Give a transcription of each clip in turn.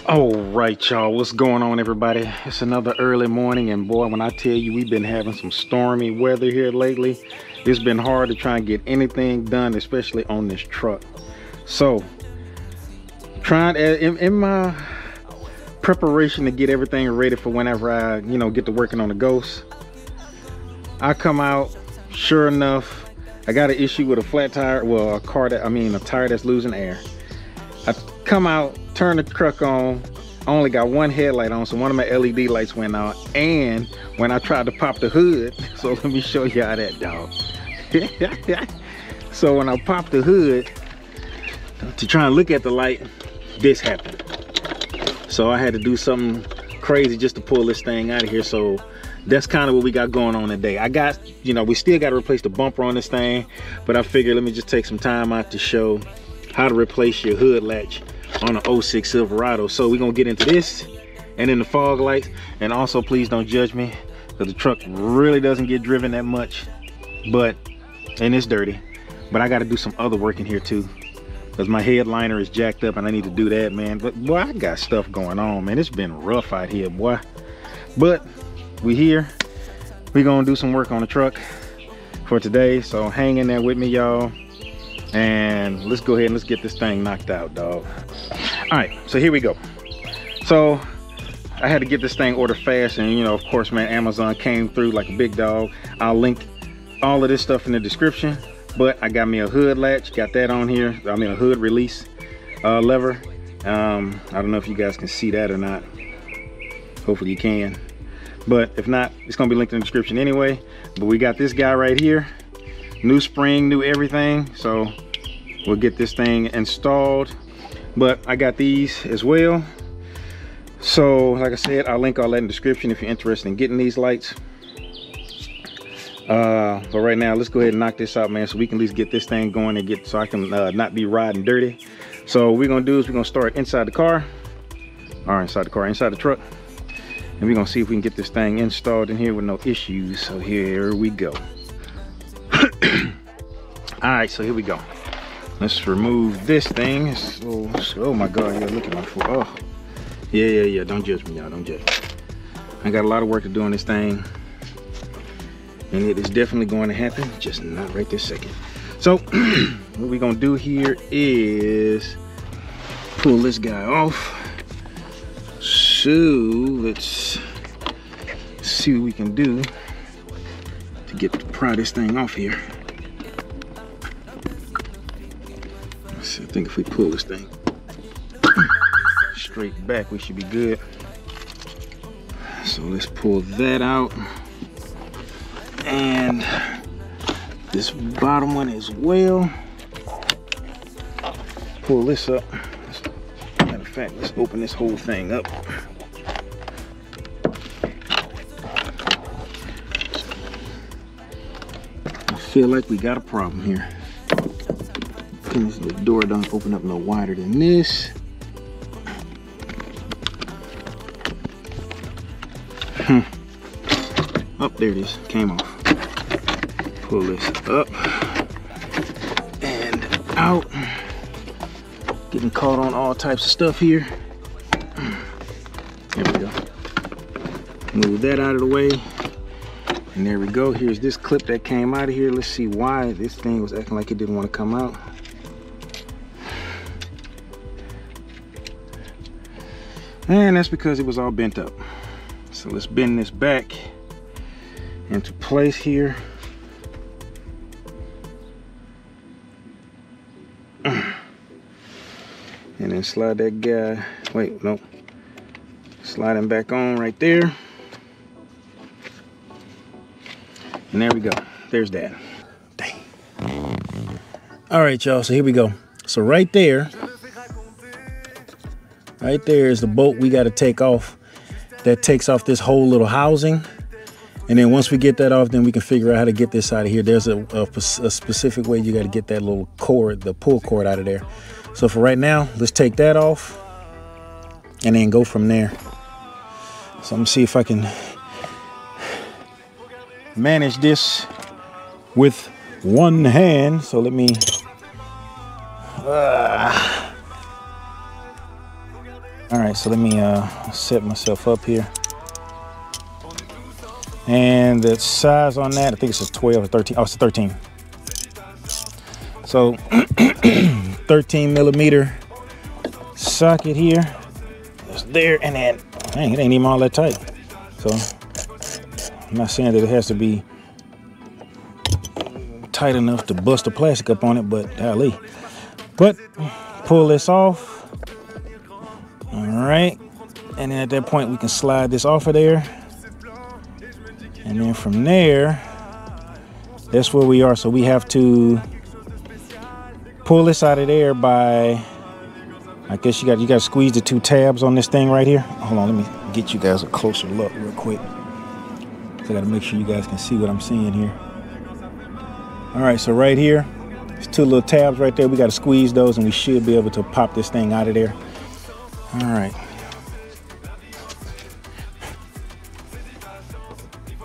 All right, y'all, what's going on, everybody? It's another early morning, and boy, when I tell you we've been having some stormy weather here lately, it's been hard to try and get anything done, especially on this truck. So trying in my preparation to get everything ready for whenever I get to working on the Ghost, I come out, sure enough, I got an issue with a flat tire. Well, a tire that's losing air. I come out, turn the truck on. I only got one headlight on, so one of my LED lights went out. And when I tried to pop the hood, so let me show y'all that, dog. So when I popped the hood to try and look at the light, this happened. So I had to do something crazy just to pull this thing out of here. So that's kind of what we got going on today. I got, we still got to replace the bumper on this thing, but I figured let me just take some time out to show how to replace your hood latch on an 06 Silverado. So we're gonna get into this and then the fog lights. And also, please don't judge me, because the truck really doesn't get driven that much, and it's dirty. But I got to do some other work in here too, because my headliner is jacked up and I need to do that, man. But boy, I got stuff going on, man. It's been rough out here, boy. But we here. We're gonna do some work on the truck for today. So hang in there with me, y'all. And let's go ahead and let's get this thing knocked out, dog. All right, so here we go. So I had to get this thing ordered fast, and of course, man, Amazon came through like a big dog. I'll link all of this stuff in the description. But I got me a hood latch, got that on here. I mean, a hood release lever. I don't know if you guys can see that or not. Hopefully you can. But if not, it's gonna be linked in the description anyway. But we got this guy right here. New spring, new everything. So we'll get this thing installed. But I got these as well. So like I said, I'll link all that in the description if you're interested in getting these lights. But right now, let's go ahead and knock this out, man, so we can at least get this thing going and so I can not be riding dirty. So what we're gonna do is we're gonna start inside the car, or inside the truck, and we're gonna see if we can get this thing installed in here with no issues. So here we go. All right, so here we go. Let's remove this thing. Oh my God, yeah, look at my foot. Oh, yeah. Don't judge me, y'all. Don't judge. I got a lot of work to do on this thing, and it is definitely going to happen, just not right this second. So what we're gonna do here is pull this guy off. So let's see what we can do to pry this thing off here. I think if we pull this thing straight back, we should be good. So let's pull that out. And this bottom one as well. Pull this up. Matter of fact, let's open this whole thing up. I feel like we got a problem here. The door don't open up no wider than this. Oh, there it is. Came off. Pull this up and out. Getting caught on all types of stuff here. There we go. Move that out of the way. And there we go. Here's this clip that came out of here. Let's see why this thing was acting like it didn't want to come out. And that's because it was all bent up. So let's bend this back into place here. And then slide that guy, wait, no. Slide him back on right there. And there we go, there's that. Dang. All right, y'all, so here we go. So right there is the bolt we got to take off. That takes off this whole little housing. And then once we get that off, then we can figure out how to get this out of here. There's a specific way you got to get that little cord, the pull cord, out of there. So for right now, let's take that off and then go from there. So I'm gonna see if I can manage this with one hand. So let me All right, so let me set myself up here. And the size on that, I think it's a 12 or 13. Oh, it's a 13. So 13 millimeter socket here. It's there, and then, dang, it ain't even all that tight. So I'm not saying that it has to be tight enough to bust the plastic up on it, but golly. But pull this off. All right, and then at that point we can slide this off of there, and then from there, that's where we are. So we have to pull this out of there by, I guess you got to squeeze the 2 tabs on this thing right here. Hold on, let me get you guys a closer look real quick. So I got to make sure you guys can see what I'm seeing here. All right, so right here, there's 2 little tabs right there. We got to squeeze those, and we should be able to pop this thing out of there. All right.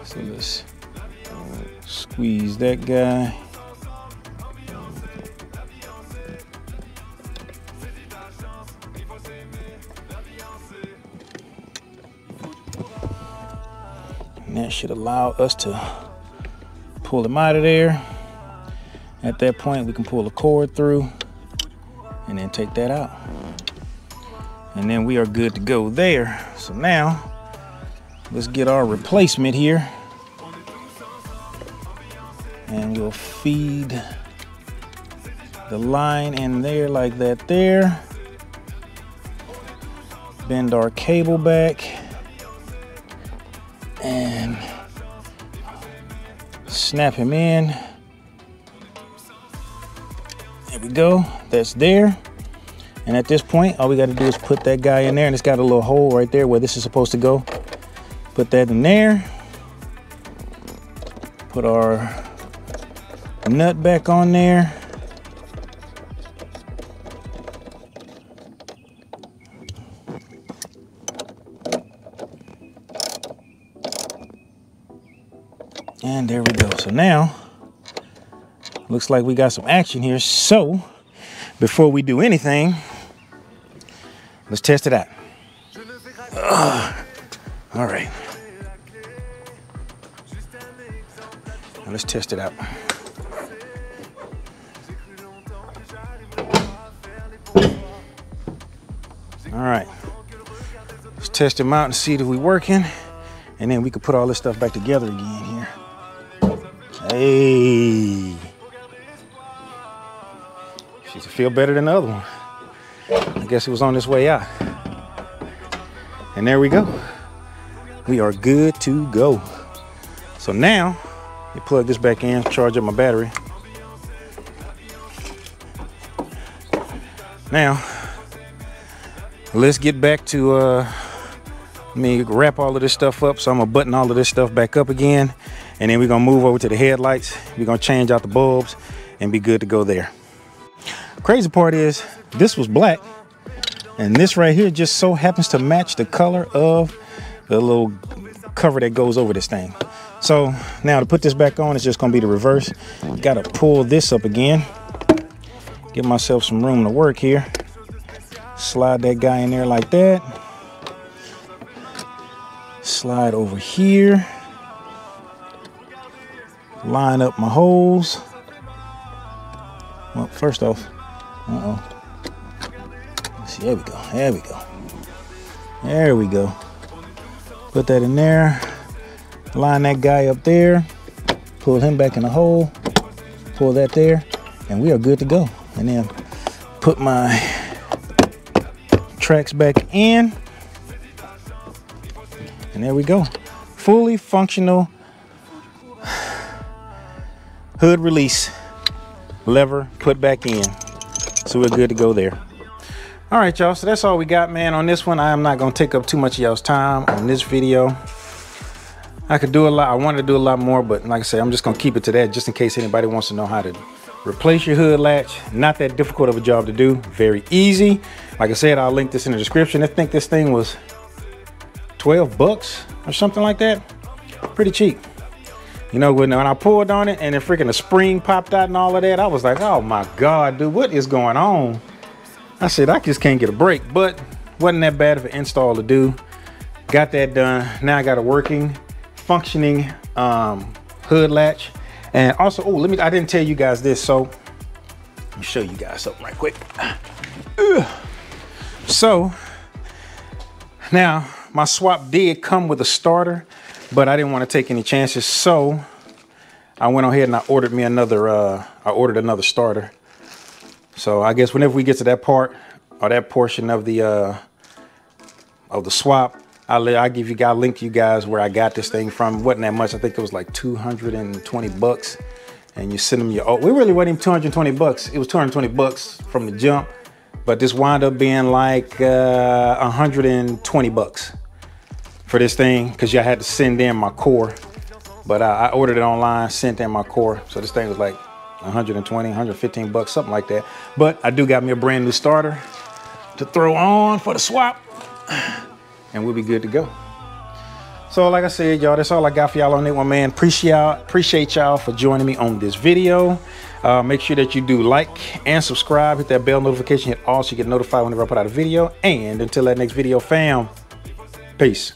So let's squeeze that guy. And that should allow us to pull him out of there. At that point, we can pull the cord through and then take that out. And then we are good to go there. So now, let's get our replacement here. And we'll feed the line in there like that there. Bend our cable back. And snap him in. There we go, that's there. And at this point, all we gotta do is put that guy in there, and it's got a little hole right there where this is supposed to go. Put that in there. Put our nut back on there. And there we go. So now, looks like we got some action here. So, before we do anything, let's test it out. All right. Now let's test it out. All right. Let's test them out and see if we're working. And then we can put all this stuff back together again here. Hey. She should feel better than the other one. I guess it was on its way out. And there we go. We are good to go. So now, you plug this back in, charge up my battery. Now, let's get back to, let me wrap all of this stuff up. So I'm gonna button all of this stuff back up again. And then we're gonna move over to the headlights. We're gonna change out the bulbs and be good to go there. Crazy part is, this was black. And this right here just so happens to match the color of the little cover that goes over this thing. So now to put this back on, it's just gonna be the reverse. Gotta pull this up again. Give myself some room to work here. Slide that guy in there like that. Slide over here. Line up my holes. Well, first off, let's see, there we go, there we go. There we go. Put that in there. Line that guy up there. Pull him back in the hole. Pull that there. And we are good to go. And then put my tracks back in. And there we go. Fully functional hood release lever put back in. So we're good to go there. All right, y'all, so that's all we got, man, on this one. I am not gonna take up too much of y'all's time on this video. I could do a lot, I wanted to do a lot more, but like I said, I'm just gonna keep it to that just in case anybody wants to know how to replace your hood latch. Not that difficult of a job to do, very easy. Like I said, I'll link this in the description. I think this thing was 12 bucks or something like that. Pretty cheap. You know, when I pulled on it and then freaking the spring popped out and all of that, I was like, oh my God, dude, what is going on? I said, I just can't get a break, but wasn't that bad of an install to do. Got that done. Now I got a working, functioning hood latch. And also, oh, I didn't tell you guys this, so let me show you guys something right quick. So now my swap did come with a starter, but I didn't want to take any chances, so I went ahead and I ordered me another another starter. So I guess whenever we get to that part or that portion of the swap, I'll link you guys where I got this thing from. It wasn't that much. I think it was like 220 bucks. And you send them your, we really wasn't even 220 bucks. It was 220 bucks from the jump, but this wound up being like 120 bucks for this thing, because I had to send in my core. But I ordered it online, sent in my core. So this thing was like 120, 115 bucks, something like that. But I do got me a brand new starter to throw on for the swap, and we'll be good to go. So like I said, y'all, that's all I got for y'all on that one, man. Appreciate y'all for joining me on this video. Make sure that you do like and subscribe, hit that bell notification, hit all so you get notified whenever I put out a video. And until that next video, fam, peace.